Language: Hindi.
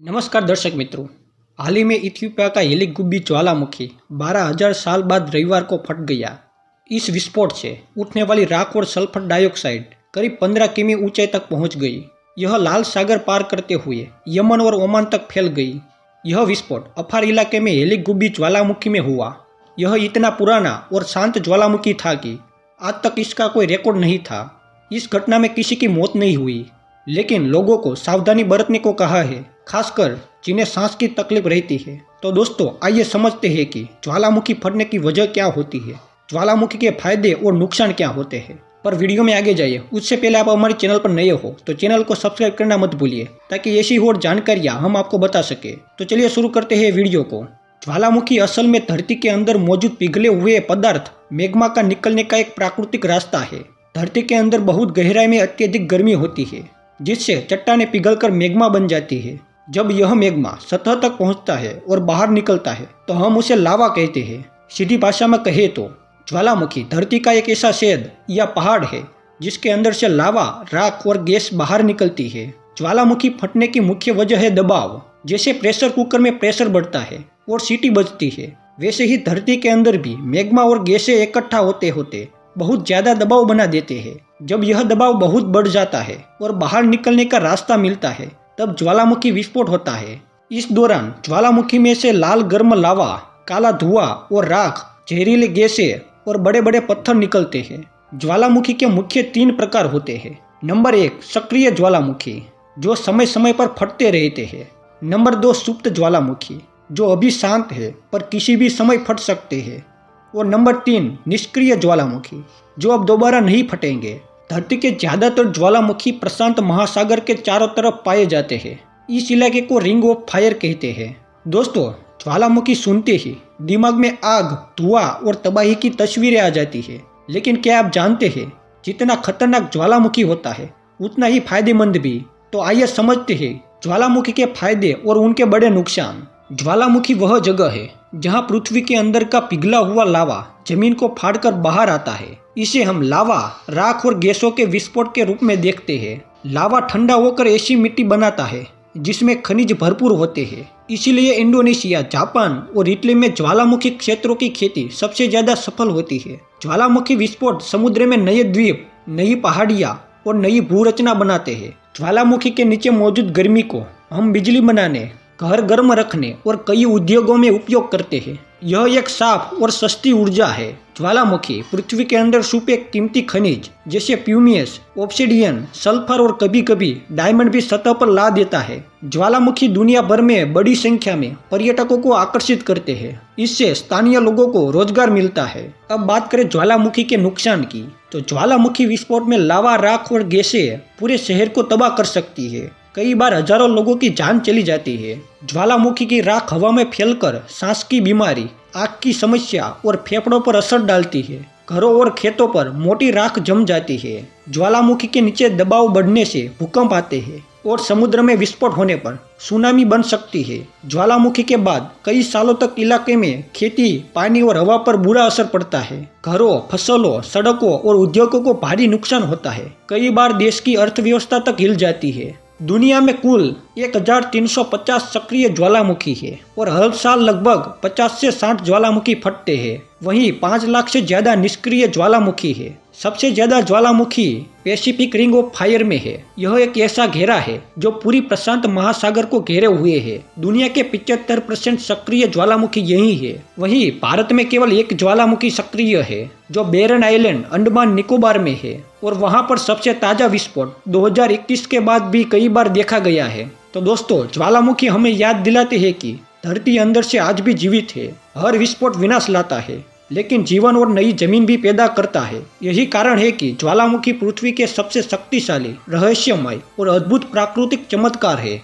नमस्कार दर्शक मित्रों। हाल ही में इथियोपिया का हेलिगुब्बी ज्वालामुखी 12,000 साल बाद रविवार को फट गया। इस विस्फोट से उठने वाली राख और सल्फर डाइऑक्साइड करीब 15 किमी ऊंचाई तक पहुंच गई। यह लाल सागर पार करते हुए यमन और ओमान तक फैल गई। यह विस्फोट अफार इलाके में हेलिगुब्बी ज्वालामुखी में हुआ। यह इतना पुराना और शांत ज्वालामुखी था कि आज तक इसका कोई रिकॉर्ड नहीं था। इस घटना में किसी की मौत नहीं हुई, लेकिन लोगों को सावधानी बरतने को कहा है, खासकर जिन्हें सांस की तकलीफ रहती है। तो दोस्तों, आइए समझते हैं कि ज्वालामुखी फटने की वजह क्या होती है, ज्वालामुखी के फायदे और नुकसान क्या होते हैं। पर वीडियो में आगे जाइए उससे पहले आप हमारे चैनल पर नए हो तो चैनल को सब्सक्राइब करना मत भूलिए, ताकि ऐसी और जानकारियाँ हम आपको बता सके। तो चलिए शुरू करते हैं वीडियो को। ज्वालामुखी असल में धरती के अंदर मौजूद पिघले हुए पदार्थ मैग्मा का निकलने का एक प्राकृतिक रास्ता है। धरती के अंदर बहुत गहराई में अत्यधिक गर्मी होती है, जिससे चट्टानें पिघलकर मैग्मा बन जाती है। जब यह मैग्मा सतह तक पहुंचता है और बाहर निकलता है तो हम उसे लावा कहते हैं। सीधी भाषा में कहे तो ज्वालामुखी धरती का एक ऐसा छेद या पहाड़ है जिसके अंदर से लावा, राख और गैस बाहर निकलती है। ज्वालामुखी फटने की मुख्य वजह है दबाव। जैसे प्रेशर कुकर में प्रेशर बढ़ता है और सीटी बजती है, वैसे ही धरती के अंदर भी मैग्मा और गैसें इकट्ठा होते होते बहुत ज्यादा दबाव बना देते हैं। जब यह दबाव बहुत बढ़ जाता है और बाहर निकलने का रास्ता मिलता है, तब ज्वालामुखी विस्फोट होता है। इस दौरान ज्वालामुखी में से लाल गर्म लावा, काला धुआं और राख, जहरीले गैसें और बड़े बड़े पत्थर निकलते हैं। ज्वालामुखी के मुख्य 3 प्रकार होते हैं। नंबर 1 सक्रिय ज्वालामुखी, जो समय समय पर फटते रहते हैं। नंबर 2 सुप्त ज्वालामुखी, जो अभी शांत है पर किसी भी समय फट सकते हैं। और नंबर 3 निष्क्रिय ज्वालामुखी, जो अब दोबारा नहीं फटेंगे। धरती के ज्यादातर ज्वालामुखी प्रशांत महासागर के चारों तरफ पाए जाते हैं। इस इलाके को रिंग ऑफ फायर कहते हैं। दोस्तों, ज्वालामुखी सुनते ही दिमाग में आग, धुआं और तबाही की तस्वीरें आ जाती है। लेकिन क्या आप जानते हैं, जितना खतरनाक ज्वालामुखी होता है उतना ही फायदेमंद भी। तो आइए समझते हैं ज्वालामुखी के फायदे और उनके बड़े नुकसान। ज्वालामुखी वह जगह है जहां पृथ्वी के अंदर का पिघला हुआ लावा जमीन को फाड़कर बाहर आता है। इसे हम लावा, राख और गैसों के विस्फोट के रूप में देखते हैं। लावा ठंडा होकर ऐसी मिट्टी बनाता है जिसमें खनिज भरपूर होते हैं। इसीलिए इंडोनेशिया, जापान और इटली में ज्वालामुखी क्षेत्रों की खेती सबसे ज्यादा सफल होती है। ज्वालामुखी विस्फोट समुद्र में नए द्वीप, नई पहाड़ियाँ और नई भूरचना बनाते हैं। ज्वालामुखी के नीचे मौजूद गर्मी को हम बिजली बनाने, घर गर्म रखने और कई उद्योगों में उपयोग करते हैं। यह एक साफ और सस्ती ऊर्जा है। ज्वालामुखी पृथ्वी के अंदर छुपे कीमती खनिज जैसे प्यूमियस, ऑब्सिडियन, सल्फर और कभी कभी डायमंड भी सतह पर ला देता है। ज्वालामुखी दुनिया भर में बड़ी संख्या में पर्यटकों को आकर्षित करते हैं। इससे स्थानीय लोगों को रोजगार मिलता है। अब बात करें ज्वालामुखी के नुकसान की, तो ज्वालामुखी विस्फोट में लावा, राख और गैसें पूरे शहर को तबाह कर सकती है। कई बार हजारों लोगों की जान चली जाती है। ज्वालामुखी की राख हवा में फैलकर सांस की बीमारी, आँख की समस्या और फेफड़ों पर असर डालती है। घरों और खेतों पर मोटी राख जम जाती है। ज्वालामुखी के नीचे दबाव बढ़ने से भूकंप आते हैं और समुद्र में विस्फोट होने पर सुनामी बन सकती है। ज्वालामुखी के बाद कई सालों तक इलाके में खेती, पानी और हवा पर बुरा असर पड़ता है। घरों, फसलों, सड़कों और उद्योगों को भारी नुकसान होता है। कई बार देश की अर्थव्यवस्था तक हिल जाती है। दुनिया में कुल 1350 सक्रिय ज्वालामुखी है और हर साल लगभग 50 से 60 ज्वालामुखी फटते हैं। वहीं 5 लाख से ज्यादा निष्क्रिय ज्वालामुखी है। सबसे ज्यादा ज्वालामुखी पैसिफिक रिंग ऑफ फायर में है। यह एक ऐसा घेरा है जो पूरी प्रशांत महासागर को घेरे हुए है। दुनिया के 75% सक्रिय ज्वालामुखी यही है। वहीं भारत में केवल एक ज्वालामुखी सक्रिय है, जो बेरन आइलैंड, अंडमान निकोबार में है। और वहां पर सबसे ताजा विस्फोट 2021 के बाद भी कई बार देखा गया है। तो दोस्तों, ज्वालामुखी हमें याद दिलाते हैं कि धरती अंदर से आज भी जीवित है। हर विस्फोट विनाश लाता है, लेकिन जीवन और नई जमीन भी पैदा करता है। यही कारण है कि ज्वालामुखी पृथ्वी के सबसे शक्तिशाली, रहस्यमय और अद्भुत प्राकृतिक चमत्कार है।